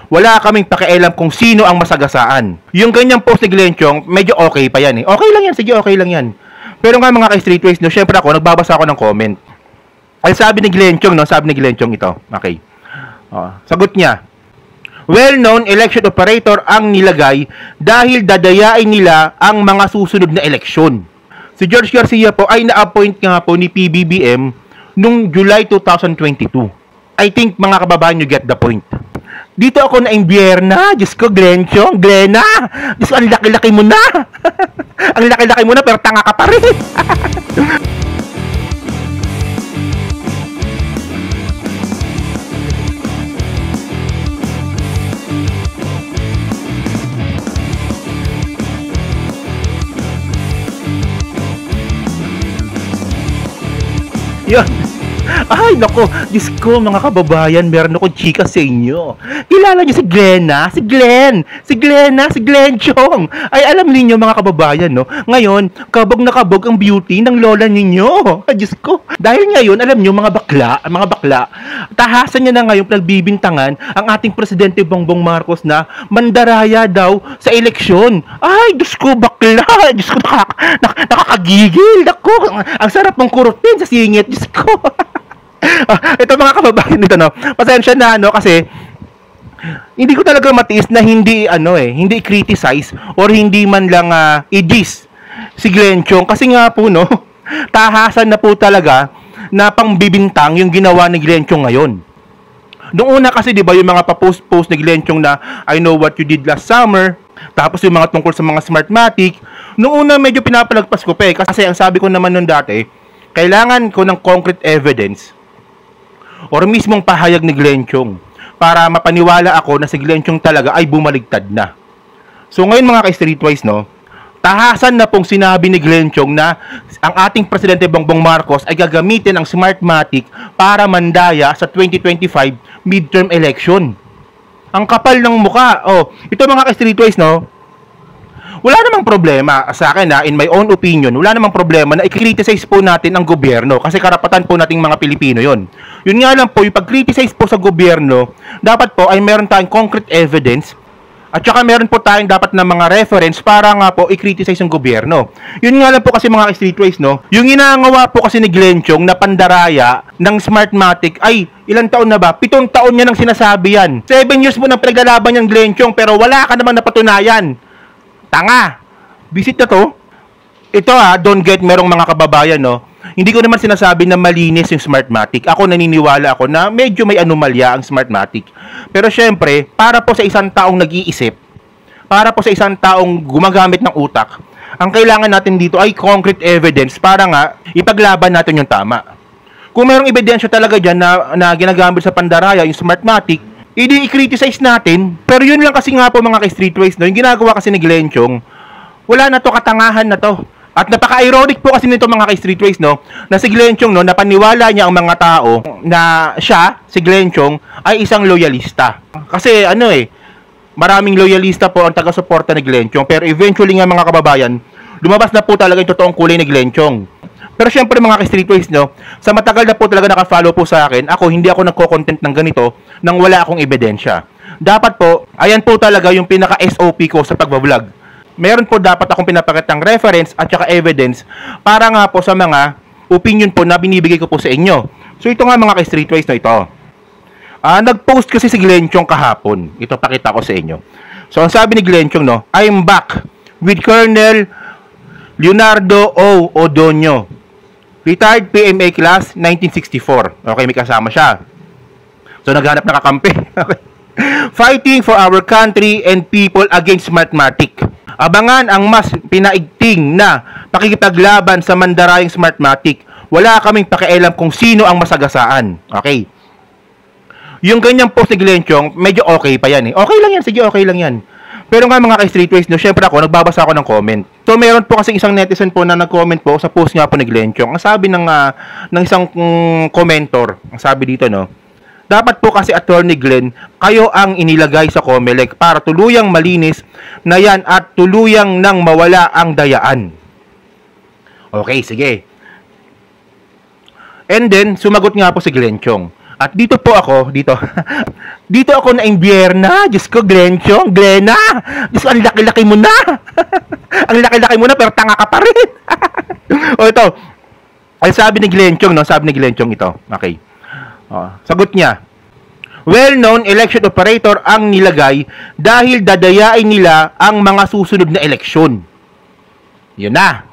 Wala kaming pakialam kung sino ang masagasaan. Yung ganyang post ni Glenn Chong, medyo okay pa yan eh. Okay lang yan, sige, okay lang yan. Pero nga mga ka-streetways, no, syempre ako, nagbabasa ako ng comment. Ay sabi ni Glenn Chong, no, sabi ni Glenn Chong ito. Okay. Sagot niya. Well-known election operator ang nilagay dahil dadayain nila ang mga susunod na eleksyon. Si George Garcia po ay na-appoint nga po ni PBBM nung July 2022. I think mga kababayan, you get the point. Dito ako na-imbierna. Diyos ko, Glenn Chong, Glenna. Diyos ko, ang laki-laki mo na. Ang laki-laki mo na pero tanga ka pa rin. Yun. Ay, nako. Diyos ko, mga kababayan, meron akong chika sa inyo. Kilala niyo si Glenna? Si Glenn? Si Glenna? Si Glenn Chong? Ay, alam niyo mga kababayan, no? Ngayon, kabog na kabog ang beauty ng lola ninyo. Ay, Diyos ko. Dahil ngayon, alam niyo, mga bakla, tahasan niya na ngayon pinagbibintangan ang ating Presidente Bongbong Marcos na mandaraya daw sa eleksyon. Ay, Diyos ko, bakla. Diyos ko, nakakagigil. Nako, ang sarap mong kurutin sa singit. Diyos ko. Ito mga kababayan dito, no. Pasensya na, no, kasi hindi ko talaga matiis na hindi hindi criticize or hindi man lang i-diss si Glenn Chong kasi nga po, no, tahasan na po talaga na pangbibintang yung ginawa ni Glenn Chong ngayon. Noong una kasi, 'di ba, yung mga pa-post ni Glenn Chong na I know what you did last summer, tapos yung mga tungkol sa mga Smartmatic, noong una medyo pinapalagpas ko pa kasi ang sabi ko naman noon dati, kailangan ko ng concrete evidence or mismong pahayag ni Glenn Chong para mapaniwala ako na si Glenn Chong talaga ay bumaligtad na. So ngayon mga ka-streetwise, no, tahasan na pong sinabi ni Glenn Chong na ang ating Presidente Bongbong Marcos ay gagamitin ang Smartmatic para mandaya sa 2025 midterm election. Ang kapal ng muka. Oh, ito mga ka-streetwise, no, wala namang problema sa akin in my own opinion, wala namang problema na i-criticize po natin ang gobyerno kasi karapatan po nating mga Pilipino yon. Yun nga lang po, yung pag-criticize po sa gobyerno, dapat po ay meron tayong concrete evidence at saka meron po tayong dapat na mga reference para nga po i-criticize yung gobyerno. Yun nga lang po kasi mga streetways, no, yung ginagawa po kasi ni Glenn Chong na pandaraya ng Smartmatic ay ilang taon na ba? 7 taon niya nang sinasabi yan. 7 years mo nang pinaglalaban niyang Glenn Chong pero wala ka namang napatunayan. Tanga. Visit na to. Ito don't get merong mga kababayan, no. Hindi ko naman sinasabi na malinis yung Smartmatic. Ako naniniwala ako na medyo may anomalya ang Smartmatic. Pero syempre, para po sa isang taong nag-iisip, para po sa isang taong gumagamit ng utak, ang kailangan natin dito ay concrete evidence para nga ipaglaban natin yung tama. Kung merong ebidensya talaga dyan na ginagamit sa pandaraya yung Smartmatic, i-criticize natin. Pero yun lang kasi nga po mga ka-streetways, no, yung ginagawa kasi ni Glenn Chong, wala na to, katangahan na to. At napaka-ironic po kasi nito mga ka-streetways, no, na si Glenn Chong, no, napaniwala niya ang mga tao na siya, si Glenn Chong, ay isang loyalista. Kasi maraming loyalista po ang taga-suporta ni Glenn Chong. Pero eventually nga mga kababayan, lumabas na po talaga yung totoong kulay ni Glenn Chong. Pero syempre mga ka-streetways, no, sa matagal na po talaga naka-follow po sa akin, hindi ako nagko-content ng ganito nang wala akong ebidensya. Dapat po, ayan po talaga yung pinaka-SOP ko sa pagbablog. Meron po dapat akong pinapakitang reference at saka evidence para nga po sa mga opinion po na binibigay ko po sa inyo. So ito nga mga ka-streetways, no, ito. Nag-post kasi si Glenn Chong kahapon. Ito pakita ko sa inyo. So ang sabi ni Glenn Chong, no, I'm back with Colonel Leonardo O. Odonio, retired PMA class 1964. Okay, may kasama siya. So naghanap na kakampi. Okay. Fighting for our country and people against Smartmatic. Abangan ang mas pinaigting na pakikipaglaban sa mandarayang Smartmatic. Wala kaming pakialam kung sino ang masagasaan. Okay. Yung ganyang post ni Glenn Chong, medyo okay pa yan. Okay lang yan, sige, okay lang yan. Pero nga mga ka-streetways, no, syempre ako, nagbabasa ako ng comment. So meron po kasi isang netizen po na nag-comment po sa post nga po ni Glenn Chong. Ang sabi ng isang commentor, ang sabi dito, no, dapat po kasi Attorney Glenn, kayo ang inilagay sa COMELEC para tuluyang malinis na yan at tuluyang nang mawala ang dayaan. Okay, sige. And then, sumagot nga po si Glenn Chong. At dito po ako, dito. Dito ako na imbierna. Diyos ko, Glenchong, Glena. Diyos ko, ang laki-laki mo na. Ang laki-laki mo na, pero tanga ka pa rin. O ito, ay sabi ni Glenchong, no? Sabi ni Glenchong ito. Okay. Sagot niya. Well-known election operator ang nilagay dahil dadayain nila ang mga susunod na eleksyon. Yun na.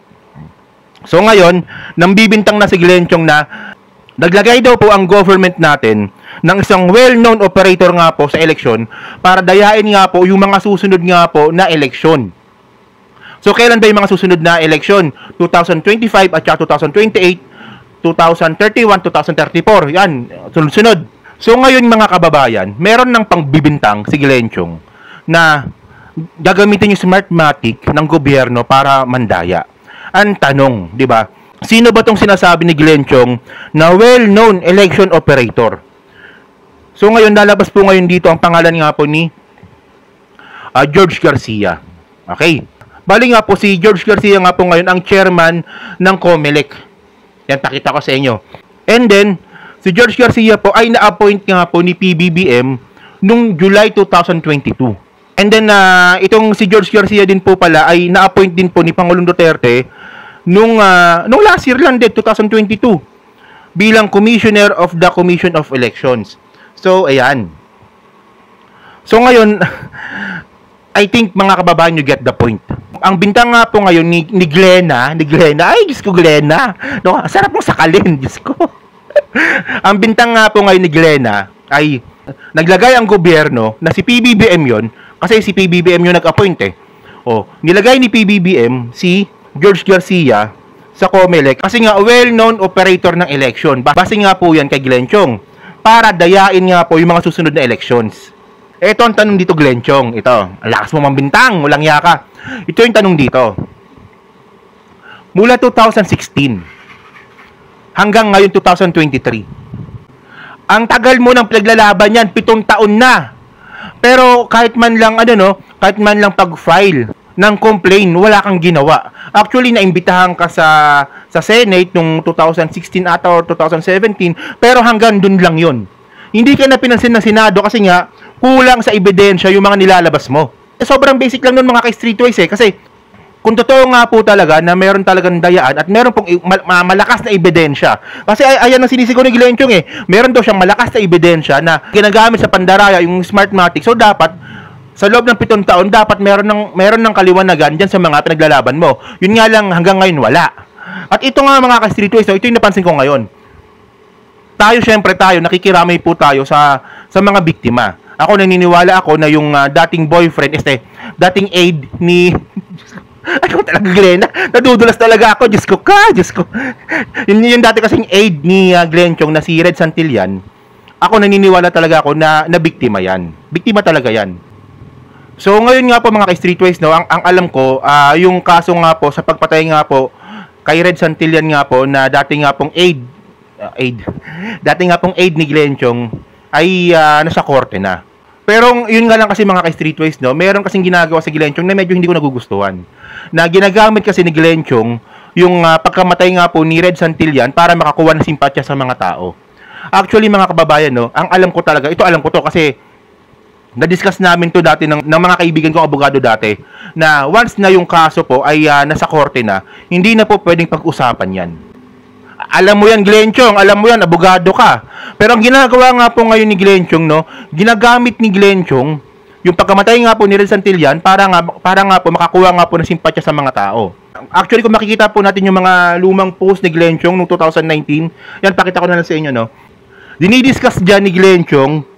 So ngayon, nambibintang na si Glenchong na naglagay daw po ang government natin ng isang well-known operator nga po sa eleksyon para dayain nga po yung mga susunod nga po na eleksyon. So kailan ba yung mga susunod na eleksyon? 2025 at saka 2028, 2031, 2034. Yan, sunod-sunod. So ngayon mga kababayan, meron ng pangbibintang si Glenchong na gagamitin yung Smartmatic ng gobyerno para mandaya. Ang tanong, di ba? Sino ba tong sinasabi ni Glenchong na well-known election operator? So ngayon, lalabas po ngayon dito ang pangalan nga po ni George Garcia. Okay. Bali nga po si George Garcia nga po ngayon ang chairman ng COMELEC. Yan, pakita ko sa inyo. And then, si George Garcia po ay na-appoint nga po ni PBBM nung July 2022. And then, itong si George Garcia din po pala ay na-appoint din po ni Pangulong Duterte nung last year lang din, 2022, bilang Commissioner of the Commission of Elections. So, ayan. So, ngayon, I think mga kababayan, you get the point. Ang bintang nga po ngayon ni Glena, ay, Diyos ko, Glena. No, sarap mong sakalin, Diyos ko. Ang bintang nga po ngayon ni Glena ay naglagay ang gobyerno na si PBBM yon, kasi si PBBM yung nag-appoint eh. Nilagay ni PBBM si George Garcia sa COMELEC kasi nga well-known operator ng election. Base nga po yan kay Glenchong para dayain nga po yung mga susunod na elections. Ito ang tanong dito, Glenchong. Ito, ang lakas mo mambintang, walang yaka. Ito yung tanong dito. Mula 2016 hanggang ngayon 2023. Ang tagal mo ng pinaglalaban yan, 7 taon na. Pero kahit man lang kahit man lang pag-file ng complaint, wala kang ginawa. Actually, naimbitahan ka sa Senate nung 2016 ata or 2017, pero hanggang dun lang yun. Hindi ka na pinansin ng Senado kasi nga, kulang sa ebidensya yung mga nilalabas mo. Sobrang basic lang nun mga ka-streetwise kasi kung totoo nga po talaga na meron talagang dayaan at meron pong malakas na ebidensya. Kasi ayan ang sinisigaw ni Glenchong meron daw siyang malakas na ebidensya na ginagamit sa pandaraya yung Smartmatic. So dapat sa loob ng 7 taon, dapat meron ng kaliwanagan dyan sa mga pinaglalaban mo. Yun nga lang, hanggang ngayon, wala. At ito nga mga ka-streetwise, ito yung napansin ko ngayon. Syempre tayo, nakikiramay po tayo sa mga biktima. Ako, naniniwala ako na yung dating boyfriend, dating aide ni... Ako talaga, Glena. Nadudulas talaga ako. Diyos ko. Yung dati kasing aide ni Glenchong na si Red Santillan, ako naniniwala talaga ako na biktima yan. Biktima talaga yan. So ngayon nga po mga ka-streetwise, ang alam ko, yung kaso nga po sa pagpatay nga po kay Red Santillan nga po na dating nga pong aide ni Glenchong ay nasa korte na. Pero yun nga lang kasi mga ka-streetwise, meron kasing ginagawa sa Glenchong na medyo hindi ko nagugustuhan. Na ginagamit kasi ni Glenchong yung pagkamatay nga po ni Red Santillan para makakuha ng simpatya sa mga tao. Actually mga kababayan, ang alam ko talaga, ito alam ko to kasi na-discuss namin to dati ng mga kaibigan kong abogado dati na once na yung kaso po ay nasa korte na, hindi na po pwedeng pag-usapan yan. Alam mo yan, Glenchong, alam mo yan, abogado ka. Pero ang ginagawa nga po ngayon ni Glenchong, ginagamit ni Glenchong yung pagkamatay nga po ni Red Santillan para nga po makakuha nga po ng simpatya sa mga tao. Actually, kung makikita po natin yung mga lumang post ni Glenchong noong 2019, yan, pakita ko na lang sa inyo, dinidiscuss dyan ni Glenchong,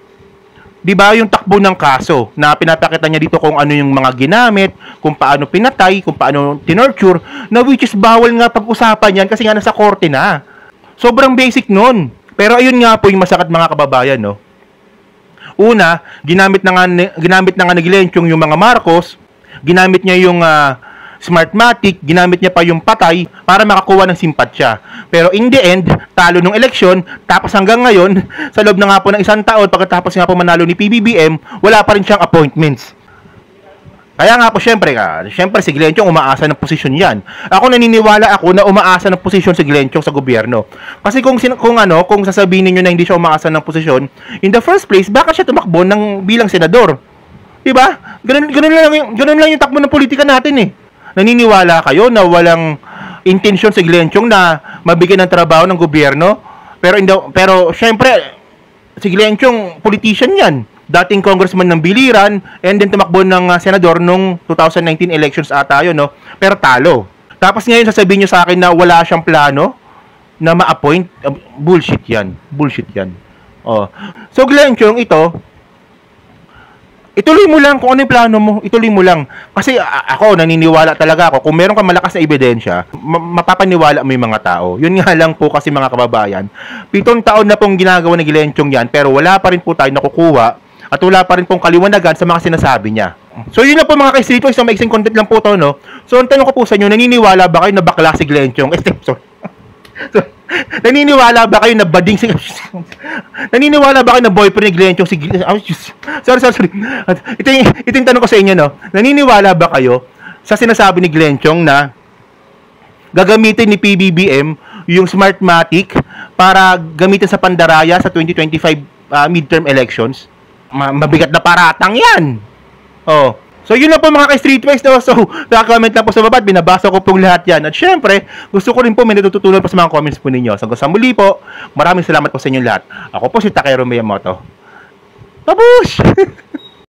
di ba yung takbo ng kaso na pinapakita niya dito kung ano yung mga ginamit, kung paano pinatay, kung paano tinorture, na which is bawal nga pag-usapan yan kasi nga nasa korte na. Sobrang basic nun. Pero ayun nga po yung masakit mga kababayan, Una, ginamit na nga ni Glenchong yung mga Marcos, ginamit niya yung Smartmatic, ginamit niya pa yung patay para makakuha ng simpatsya. Pero in the end, talo ng eleksyon, tapos hanggang ngayon, sa loob na nga po ng 1 taon, pagkatapos nga po manalo ni PBBM, wala pa rin siyang appointments. Kaya nga po, syempre si Glenn Chong umaasa ng posisyon yan. Ako naniniwala ako na umaasa ng posisyon si Glenn Chong sa gobyerno. Kasi kung sasabihin niyo na hindi siya umaasa ng posisyon, in the first place, bakit siya tumakbo bilang senador? 'Di ba? Ganun lang yung takbo ng politika natin eh. Naniniwala kayo na walang intensyon si Glenn Chong na mabigyan ng trabaho ng gobyerno? Pero syempre si Glenn Chong politician 'yan. Dating congressman ng Biliran and then tumakbo ng senador nung 2019 elections ata yun, no? Pero talo. Tapos ngayon sasabihin niyo sa akin na wala siyang plano na ma-appoint. Bullshit yan. Bullshit yan. Oh. So Glenn Chong, ituloy mo lang kung ano yung plano mo. Ituloy mo lang. Kasi ako, naniniwala talaga ako. Kung meron kang malakas na ebidensya, mapapaniwala mo yung mga tao. Yun nga lang po kasi mga kababayan. 7 taon na pong ginagawa ni Glenn Chong yan, pero wala pa rin po tayo nakukuha at wala pa rin pong kaliwanagan sa mga sinasabi niya. So yun na po mga ka-street boys, so maiksing content lang po to, no? So ang tanong ko po sa inyo, naniniwala ba kayo na bakla si Glenn Chong? So, naniniwala ba kayo na bading si naniniwala ba kayo na boyfriend ni Glenn Chong si sorry. Ito yung tanong ko sa inyo, no? Naniniwala ba kayo sa sinasabi ni Glenn Chong na gagamitin ni PBBM yung Smartmatic para gamitin sa pandaraya sa 2025 midterm elections? Mabigat na paratang yan. Oh. So yun na po mga ka-streetwise, no? So comment lang po sa baba at binabasa ko pong lahat yan. At syempre, gusto ko rin po may natututunan po sa mga comments po ninyo. So sa muli po, maraming salamat po sa inyong lahat. Ako po si Takero Miyamoto. Babush!